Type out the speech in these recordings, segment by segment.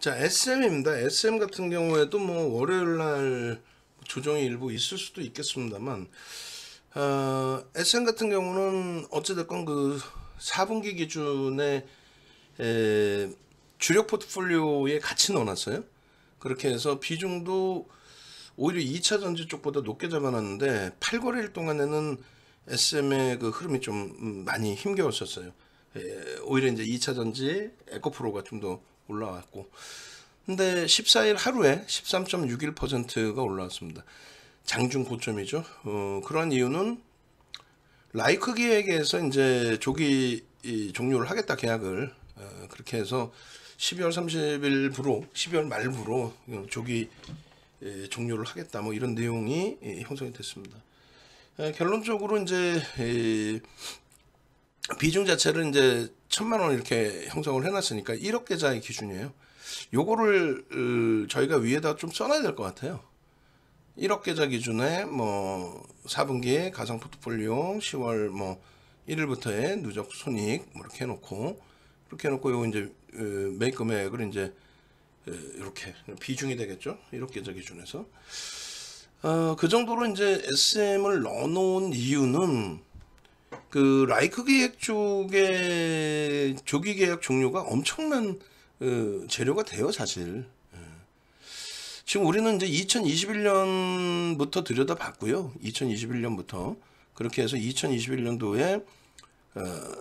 자, SM입니다. SM 같은 경우에도 뭐 월요일 날 조정이 일부 있을 수도 있겠습니다만, SM 같은 경우는 어찌됐건 그 4분기 기준에 주력 포트폴리오에 같이 넣어놨어요. 그렇게 해서 비중도 오히려 2차 전지 쪽보다 높게 잡아놨는데 8거래일 동안에는 SM의 그 흐름이 좀 많이 힘겨웠었어요. 오히려 이제 2차 전지 에코프로가 좀 더 올라왔고, 근데 14일 하루에 13.61%가 올라왔습니다. 장중 고점이죠. 그러한 이유는 라이크 기획에서 이제 조기 종료를 하겠다, 계약을. 그렇게 해서 12월 30일부로 12월 말부로 조기 종료를 하겠다, 뭐 이런 내용이 형성이 됐습니다. 결론적으로 이제 비중 자체를 이제 1,000만 원 이렇게 형성을 해놨으니까 1억 계좌의 기준이에요. 요거를 저희가 위에다 좀 써놔야 될 것 같아요. 1억 계좌 기준에 뭐 4분기에 가상 포트폴리오 10월 뭐 1일부터의 누적 손익 뭐 이렇게 해놓고, 이렇게 해놓고 요 이제 매입 금액을 이제 이렇게 비중이 되겠죠. 1억 계좌 기준에서 그 정도로 이제 SM을 넣어놓은 이유는 그 라이크 계획 쪽에 조기 계약 종료가 엄청난 재료가 돼요, 사실. 지금 우리는 이제 2021년부터 들여다봤고요. 2021년부터 그렇게 해서 2021년도에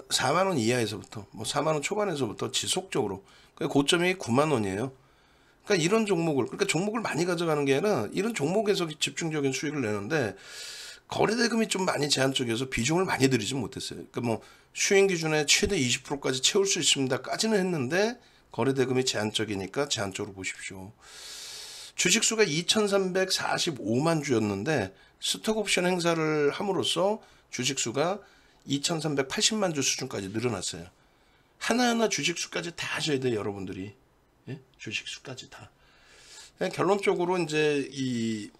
4만 원 이하에서부터 뭐 4만 원 초반에서부터 지속적으로, 고점이 9만 원이에요. 그러니까 이런 종목을, 그러니까 종목을 많이 가져가는 게 아니라 이런 종목에서 집중적인 수익을 내는데, 거래 대금이 좀 많이 제한적이어서 비중을 많이 들이지 못했어요. 그러니까 뭐 슈잉 기준에 최대 20%까지 채울 수 있습니다까지는 했는데, 거래 대금이 제한적이니까 제한적으로 보십시오. 주식수가 2,345만 주였는데 스톡옵션 행사를 함으로써 주식수가 2,380만 주 수준까지 늘어났어요. 하나하나 주식수까지 다 하셔야 돼요, 여러분들이. 예? 주식수까지 다. 결론적으로 이제 이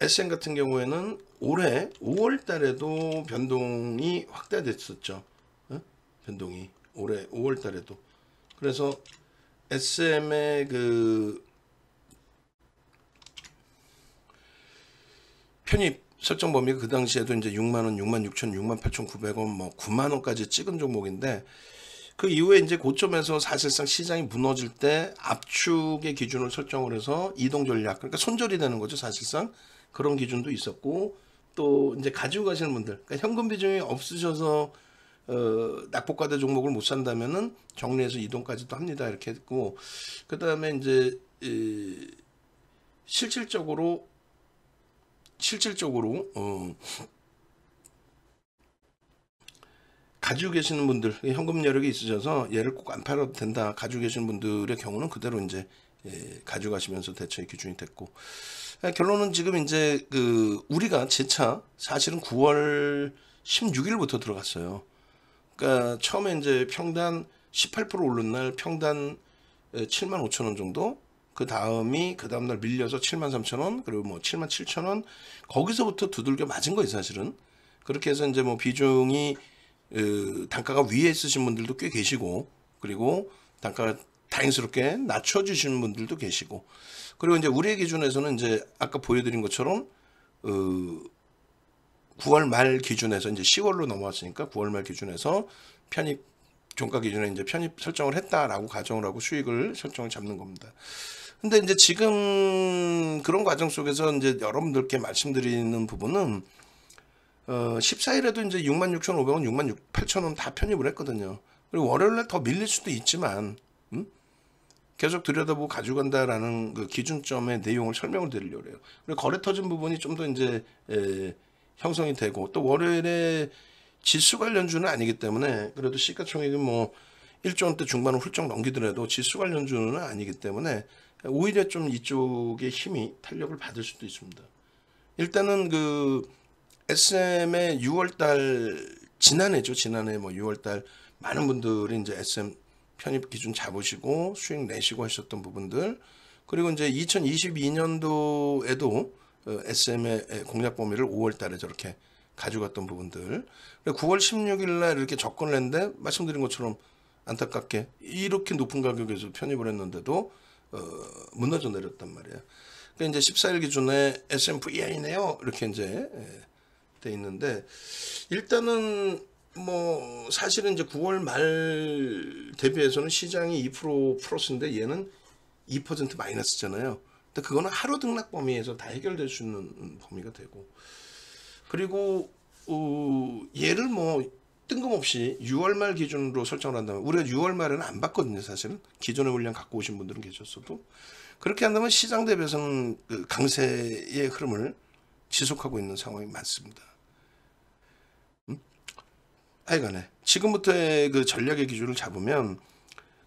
SM 같은 경우에는 올해 5월 달에도 변동이 확대됐었죠. 변동이 올해 5월 달에도. 그래서 SM의 그 편입 설정 범위가 그 당시에도 이제 6만 원, 6만 6천, 6만 8,900원, 뭐 9만 원까지 찍은 종목인데, 그 이후에 이제 고점에서 사실상 시장이 무너질 때 압축의 기준을 설정을 해서 이동 전략, 그러니까 손절이 되는 거죠, 사실상. 그런 기준도 있었고, 또 이제 가지고 가시는 분들, 그러니까 현금 비중이 없으셔서 낙폭과대 종목을 못 산다면은 정리해서 이동까지도 합니다, 이렇게 했고, 그 다음에 이제 실질적으로 가지고 계시는 분들, 현금 여력이 있으셔서 얘를 꼭 안 팔아도 된다, 가지고 계시는 분들의 경우는 그대로 이제 가져가시면서 대처의 기준이 됐고, 결론은 지금 이제 그 우리가 재차 사실은 9월 16일부터 들어갔어요. 그러니까 처음에 이제 평단 18% 오른 날 평단 7만 5천 원 정도, 그 다음날 밀려서 7만 3천 원, 그리고 뭐 7만 7천 원, 거기서부터 두들겨 맞은 거예요, 사실은. 그렇게 해서 이제 뭐 비중이 단가가 위에 있으신 분들도 꽤 계시고, 그리고 단가가 다행스럽게 낮춰주시는 분들도 계시고, 그리고 이제 우리의 기준에서는 이제 아까 보여드린 것처럼 9월 말 기준에서 이제 10월로 넘어왔으니까 9월 말 기준에서 편입 종가 기준에 이제 편입 설정을 했다라고 가정을 하고 수익을 설정을 잡는 겁니다. 근데 이제 지금 그런 과정 속에서 이제 여러분들께 말씀드리는 부분은 14일에도 이제 66,500원, 68,000원 다 편입을 했거든요. 그리고 월요일날 더 밀릴 수도 있지만 계속 들여다보고 가져간다라는 그 기준점의 내용을 설명을 드리려고 해요. 그리고 거래 터진 부분이 좀 더 이제 형성이 되고, 또 월요일에 지수 관련주는 아니기 때문에, 그래도 시가총액이 뭐 1조 원대 중반을 훌쩍 넘기더라도 지수 관련주는 아니기 때문에 오히려 좀 이쪽의 힘이 탄력을 받을 수도 있습니다. 일단은 그 SM의 6월달, 지난해 뭐 6월달 많은 분들이 이제 SM 편입 기준 잡으시고 수익 내시고 하셨던 부분들, 그리고 이제 2022년도에도 SM의 공략 범위를 5월 달에 저렇게 가져갔던 부분들, 9월 16일 날 이렇게 접근을 했는데 말씀드린 것처럼 안타깝게 이렇게 높은 가격에서 편입을 했는데도 무너져 내렸단 말이에요. 그러니까 이제 14일 기준에 S&P/EI네요. 이렇게 이제 돼 있는데 일단은 뭐 사실은 이제 9월 말 대비해서는 시장이 2% 플러스인데 얘는 2% 마이너스잖아요. 근데 그거는 하루 등락 범위에서 다 해결될 수 있는 범위가 되고, 그리고 얘를 뭐 뜬금없이 6월 말 기준으로 설정을 한다면, 우리가 6월 말에는 안 봤거든요. 사실은 기존의 물량 갖고 오신 분들은 계셨어도 그렇게 한다면 시장 대비해서는 그 강세의 흐름을 지속하고 있는 상황이 많습니다. 하여간에 지금부터의 그 전략의 기준을 잡으면,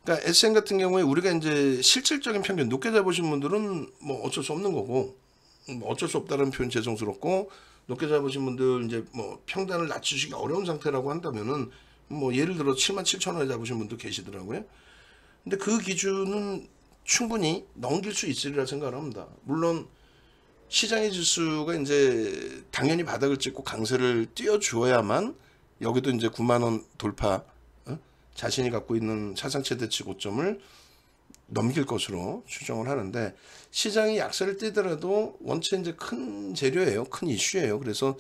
그러니까 SM 같은 경우에 우리가 이제 실질적인 평균 높게 잡으신 분들은 뭐 어쩔 수 없는 거고, 뭐 어쩔 수 없다는 표현 죄송스럽고, 높게 잡으신 분들 이제 뭐 평단을 낮추시기 어려운 상태라고 한다면은 뭐 예를 들어 77,000원에 잡으신 분도 계시더라고요. 근데 그 기준은 충분히 넘길 수 있으리라 생각을 합니다. 물론 시장의 지수가 이제 당연히 바닥을 찍고 강세를 띄워주어야만 여기도 이제 9만원 돌파, 자신이 갖고 있는 사상 최대치 고점을 넘길 것으로 추정을 하는데, 시장이 약세를 띄더라도 원체 이제 큰 재료예요. 큰 이슈예요. 그래서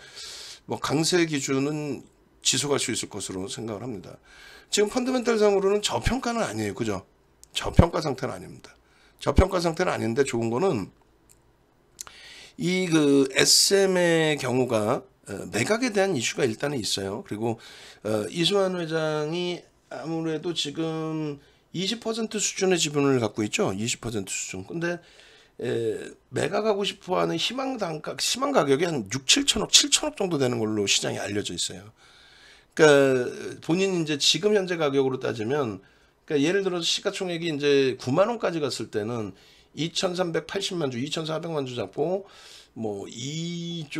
뭐 강세 기준은 지속할 수 있을 것으로 생각을 합니다. 지금 펀더멘탈 상으로는 저평가는 아니에요. 그죠? 저평가 상태는 아닙니다. 저평가 상태는 아닌데 좋은 거는 이 그 SM의 경우가 매각에 대한 이슈가 일단은 있어요. 그리고 이수만 회장이 아무래도 지금 20% 수준의 지분을 갖고 있죠. 20% 수준. 근데 매각하고 싶어하는 희망 가격이 한 6, 7천억, 7천억 정도 되는 걸로 시장에 알려져 있어요. 그러니까 본인이 이제 지금 현재 가격으로 따지면, 그러니까 예를 들어서 시가총액이 이제 9만 원까지 갔을 때는 2,380만 주, 2,400만 주 잡고 뭐 2조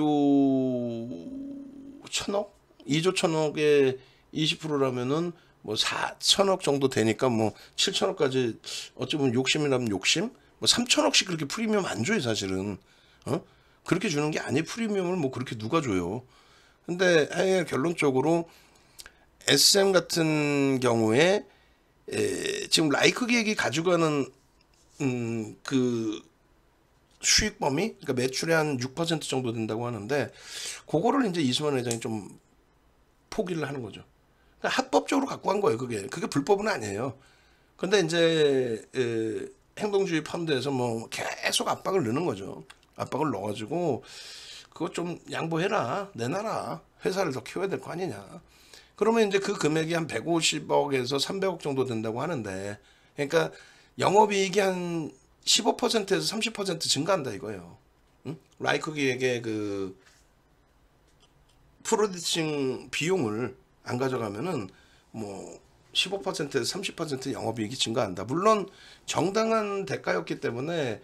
1천억, 2조 1천억에 20%라면은 뭐 4천억 정도 되니까 뭐 7천억까지 어쩌면 욕심이라면 욕심, 뭐 3천억씩 그렇게 프리미엄 안 줘요 사실은. 그렇게 주는 게 아니에요. 프리미엄을 뭐 그렇게 누가 줘요. 근데 결론적으로 SM 같은 경우에 지금 라이크 기획이 가져가는 그 수익 범위, 그러니까 매출의 한 6% 정도 된다고 하는데, 그거를 이제 이수만 회장이 좀 포기를 하는 거죠. 그러니까 합법적으로 갖고 간 거예요. 그게 불법은 아니에요. 근데 이제 행동주의 펀드에서 뭐 계속 압박을 넣는 거죠. 압박을 넣어가지고 그거 좀 양보해라, 내놔라, 회사를 더 키워야 될 거 아니냐. 그러면 이제 그 금액이 한 150억에서 300억 정도 된다고 하는데, 그러니까 영업이익이 한 15%에서 30% 증가한다 이거예요. 응? 라이크 기획의 그 프로듀싱 비용을 안 가져가면은 뭐 15%에서 30% 영업이익이 증가한다. 물론 정당한 대가였기 때문에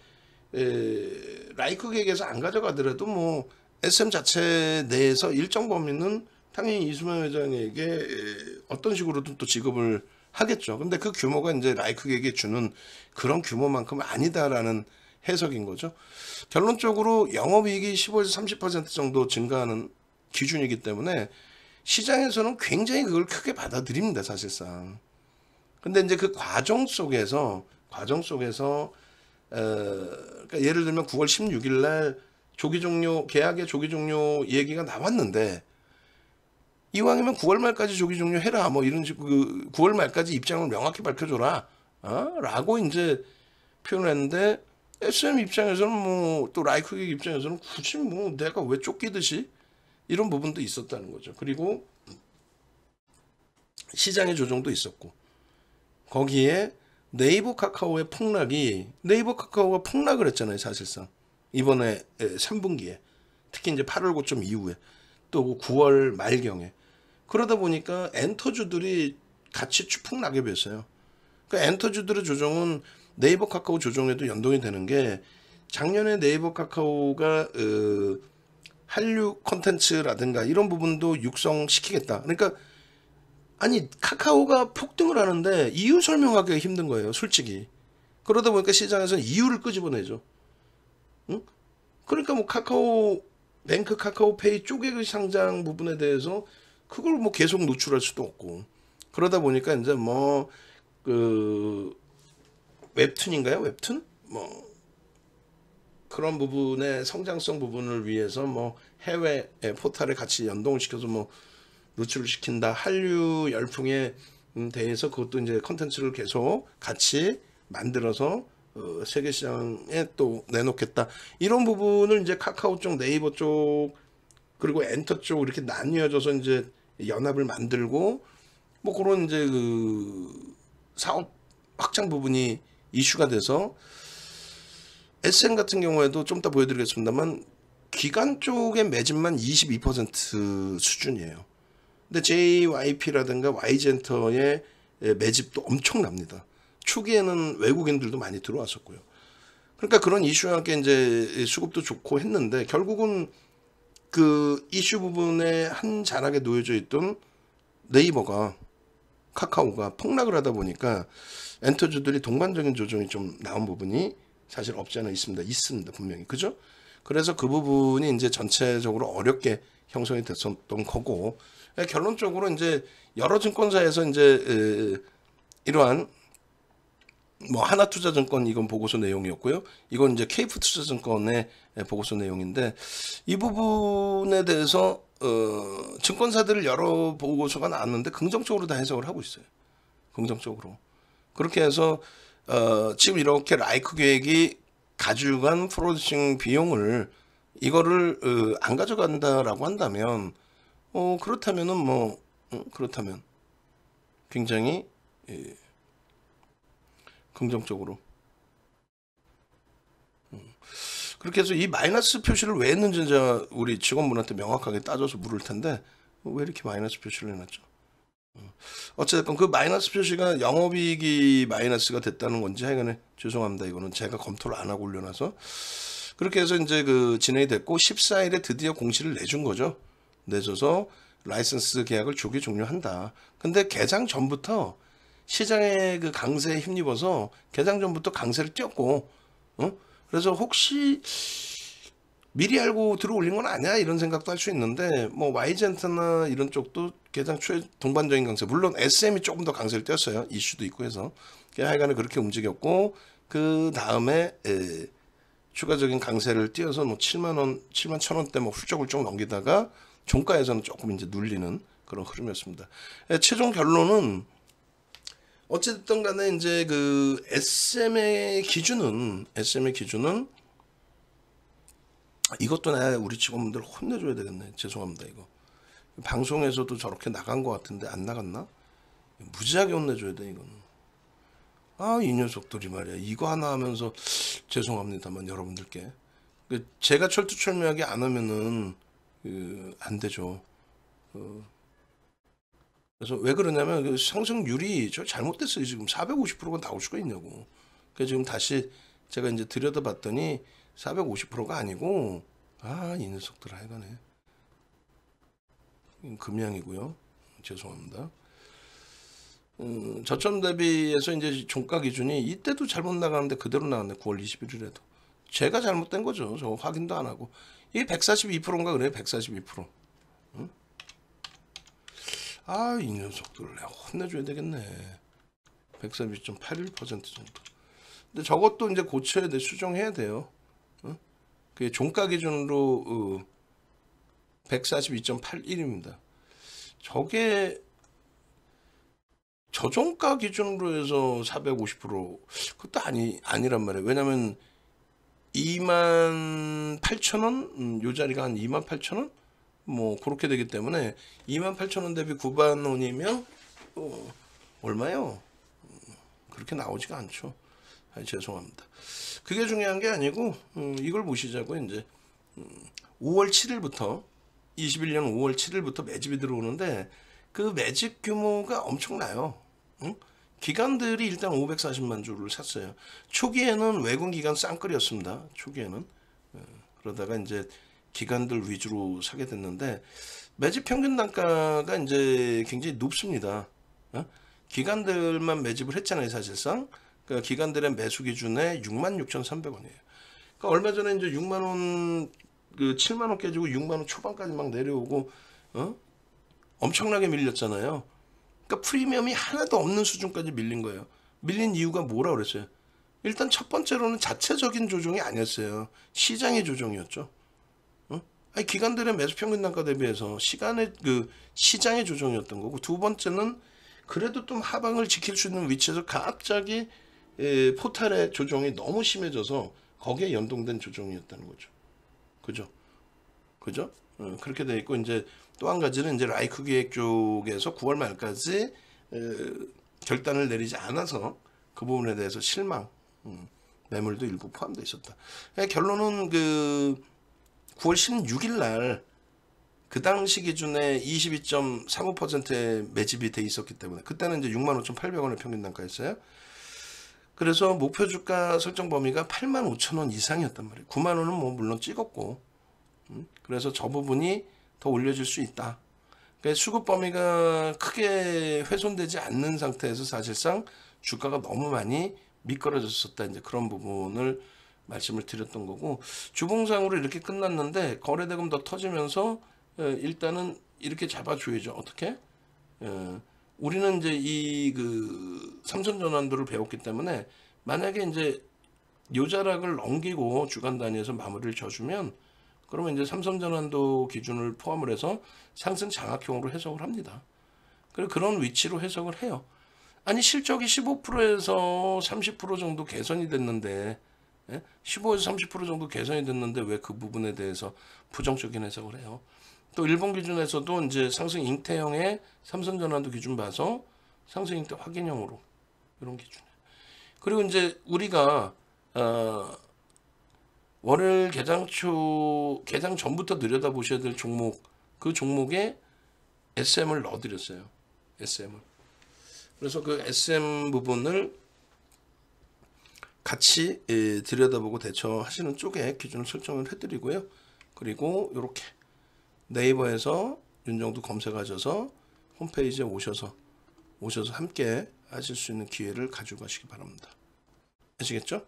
라이크 기획에서 안 가져가더라도 뭐 SM 자체 내에서 일정 범위는 당연히 이수만 회장에게 어떤 식으로든 또 지급을 하겠죠. 근데 그 규모가 이제 라이크 기획에 주는 그런 규모만큼은 아니다라는 해석인 거죠. 결론적으로 영업이익이 15에서 30% 정도 증가하는 기준이기 때문에 시장에서는 굉장히 그걸 크게 받아들입니다, 사실상. 근데 이제 그 과정 속에서 그러니까 예를 들면 9월 16일 날 계약의 조기 종료 얘기가 나왔는데, 이왕이면 9월 말까지 조기 종료해라, 뭐 이런 식으로 9월 말까지 입장을 명확히 밝혀줘라, 라고 이제 표현을 했는데, SM 입장에서는 뭐 또 라이크 기획 입장에서는 굳이 뭐 내가 왜 쫓기듯이 이런 부분도 있었다는 거죠. 그리고 시장의 조정도 있었고, 거기에 네이버 카카오의 네이버 카카오가 폭락을 했잖아요, 사실상. 이번에 3분기에. 특히 이제 8월 고점 이후에. 또 9월 말경에. 그러다 보니까 엔터주들이 같이 추풍 낙엽이었어요. 그러니까 엔터주들의 조정은 네이버 카카오 조정에도 연동이 되는 게, 작년에 네이버 카카오가 한류 콘텐츠라든가 이런 부분도 육성시키겠다. 그러니까 아니 카카오가 폭등을 하는데 이유 설명하기가 힘든 거예요, 솔직히. 그러다 보니까 시장에서는 이유를 끄집어내죠. 응? 그러니까 뭐 뱅크 카카오페이 쪼개기 상장 부분에 대해서 그걸 뭐 계속 노출할 수도 없고, 그러다 보니까 이제 뭐 그 웹툰인가요? 웹툰? 뭐 그런 부분의 성장성 부분을 위해서 뭐 해외 포탈에 같이 연동을 시켜서 뭐 노출을 시킨다. 한류 열풍에 대해서 그것도 이제 컨텐츠를 계속 같이 만들어서 세계 시장에 또 내놓겠다. 이런 부분을 이제 카카오 쪽, 네이버 쪽, 그리고 엔터 쪽 이렇게 나뉘어져서 이제 연합을 만들고 뭐 그런 이제 그 사업 확장 부분이 이슈가 돼서 SM 같은 경우에도 좀 이따 보여드리겠습니다만 기관 쪽의 매집만 22% 수준이에요. 근데 JYP라든가 Y젠터의 매집도 엄청납니다. 초기에는 외국인들도 많이 들어왔었고요. 그러니까 그런 이슈와 함께 이제 수급도 좋고 했는데 결국은 그 이슈 부분에 한 자락에 놓여져 있던 네이버가 카카오가 폭락을 하다 보니까 엔터주들이 동반적인 조정이 좀 나온 부분이 사실 없지 않아 있습니다 분명히. 그죠? 그래서 그 부분이 이제 전체적으로 어렵게 형성이 됐었던 거고, 결론적으로 이제 여러 증권사에서 이제 이러한 뭐 하나투자증권 이건 보고서 내용이었고요. 이건 이제 KF투자증권의 보고서 내용인데 이 부분에 대해서 증권사들 여러 보고서가 나왔는데 긍정적으로 다 해석을 하고 있어요. 긍정적으로. 그렇게 해서 지금 이렇게 라이크 계획이 가져간 프로듀싱 비용을 이거를 안 가져간다라고 한다면 그렇다면은 뭐 그렇다면 굉장히 긍정적으로 그렇게 해서 이 마이너스 표시를 왜 했는지 제가 우리 직원분한테 명확하게 따져서 물을 텐데 왜 이렇게 마이너스 표시를 해놨죠? 어쨌든 그 마이너스 표시가 영업이익이 마이너스가 됐다는 건지 하여간에 죄송합니다. 이거는 제가 검토를 안 하고 올려놔서 그렇게 해서 이제 그 진행이 됐고 14일에 드디어 공시를 내준 거죠. 내줘서 라이선스 계약을 조기 종료한다. 근데 개장 전부터 시장의 그 강세에 힘입어서 개장 전부터 강세를 띄었고 그래서 혹시 미리 알고 들어올린 건 아니야 이런 생각도 할 수 있는데 뭐 Y젠트나 이런 쪽도 개장 초에 동반적인 강세, 물론 SM이 조금 더 강세를 띄었어요. 이슈도 있고 해서 하여간에 그렇게 움직였고 그 다음에 추가적인 강세를 띄어서 뭐 7만 원, 7만 1,000원대 뭐 훌쩍훌쩍 넘기다가 종가에서는 조금 이제 눌리는 그런 흐름이었습니다. 최종 결론은 어쨌든 간에 이제 그 SM의 기준은 이것도 내가 우리 직원분들 혼내줘야 되겠네. 죄송합니다. 이거 방송에서도 저렇게 나간 것 같은데 안 나갔나? 무지하게 혼내줘야 돼 이거는. 이 녀석들이 말이야 이거 하나 하면서 죄송합니다만 여러분들께 제가 철두철미하게 안 하면은 안 되죠. 그래서 왜 그러냐면 그 상승률이 저 잘못됐어요. 지금 450%가 나올 수가 있냐고. 그래서 지금 다시 제가 이제 들여다봤더니 450%가 아니고 이 녀석들 하여간에 금양이고요. 죄송합니다. 저점 대비해서 이제 종가 기준이 이때도 잘못 나가는데 그대로 나왔네. 9월 21일에도 제가 잘못된 거죠. 저 확인도 안 하고 이게 142%인가 그래요. 142%. 응? 이 녀석들을 내가 혼내줘야 되겠네. 142.81% 정도. 근데 저것도 이제 고쳐야 돼. 수정해야 돼요. 그 종가 기준으로 142.81입니다. 저게 저종가 기준으로 해서 450% 그것도 아니란 말이에요. 왜냐면 28,000원 요 자리가 한 28,000원 뭐 그렇게 되기 때문에 28,000원 대비 9만 원이면 얼마요? 그렇게 나오지가 않죠. 죄송합니다. 그게 중요한 게 아니고 이걸 보시자고 이제 5월 7일부터 21년 5월 7일부터 매집이 들어오는데 그 매집 규모가 엄청나요. 기관들이 일단 540만 주를 샀어요. 초기에는 외국 기관 쌍끌이었습니다. 초기에는 그러다가 이제 기관들 위주로 사게 됐는데 매집 평균 단가가 이제 굉장히 높습니다. 기관들만 매집을 했잖아요, 사실상. 그러니까 기관들의 매수 기준에 66,300원이에요. 그러니까 얼마 전에 이제 6만 원, 그 7만 원 깨지고 6만 원 초반까지 막 내려오고, 엄청나게 밀렸잖아요. 그러니까 프리미엄이 하나도 없는 수준까지 밀린 거예요. 밀린 이유가 뭐라 그랬어요? 일단 첫 번째로는 자체적인 조정이 아니었어요. 시장의 조정이었죠. 아니, 기관들의 매수 평균 단가 대비해서 시장의 조정이었던 거고, 두 번째는 그래도 좀 하방을 지킬 수 있는 위치에서 갑자기 포탈의 조정이 너무 심해져서 거기에 연동된 조정이었다는 거죠. 그죠? 그렇게 돼 있고, 이제 또 한 가지는 이제 라이크 기획 쪽에서 9월 말까지 결단을 내리지 않아서 그 부분에 대해서 실망, 매물도 일부 포함되어 있었다. 결론은 9월 16일 날 그 당시 기준에 22.35%의 매집이 돼 있었기 때문에 그때는 이제 65,800원의 평균 단가였어요. 그래서 목표 주가 설정 범위가 85,000원 이상이었단 말이에요. 9만 원은 뭐 물론 찍었고, 그래서 저 부분이 더 올려질 수 있다. 그러니까 수급 범위가 크게 훼손되지 않는 상태에서 사실상 주가가 너무 많이 미끄러졌었다. 이제 그런 부분을 말씀을 드렸던 거고, 주봉상으로 이렇게 끝났는데 거래대금 더 터지면서 일단은 이렇게 잡아줘야죠. 어떻게? 우리는 이제 이 삼선전환도를 배웠기 때문에 만약에 이제 요자락을 넘기고 주간 단위에서 마무리를 져주면 그러면 이제 삼선전환도 기준을 포함을 해서 상승 장악형으로 해석을 합니다. 그리고 그런 위치로 해석을 해요. 아니 실적이 15%에서 30% 정도 개선이 됐는데 15에서 30% 정도 개선이 됐는데 왜 그 부분에 대해서 부정적인 해석을 해요. 또 일본 기준에서도 이제 상승 잉태형의 삼선전환도 기준 봐서 상승 잉태 확인형으로 이런 기준. 그리고 이제 우리가 월요일 개장 전부터 들여다 보셔야 될 종목, 그 종목에 SM을 넣어드렸어요. SM을. 그래서 그 SM 부분을 같이 들여다보고 대처하시는 쪽에 기준을 설정을 해드리고요. 그리고 이렇게 네이버에서 윤정두 검색하셔서 홈페이지에 오셔서 함께 하실 수 있는 기회를 가지고 가시기 바랍니다. 아시겠죠?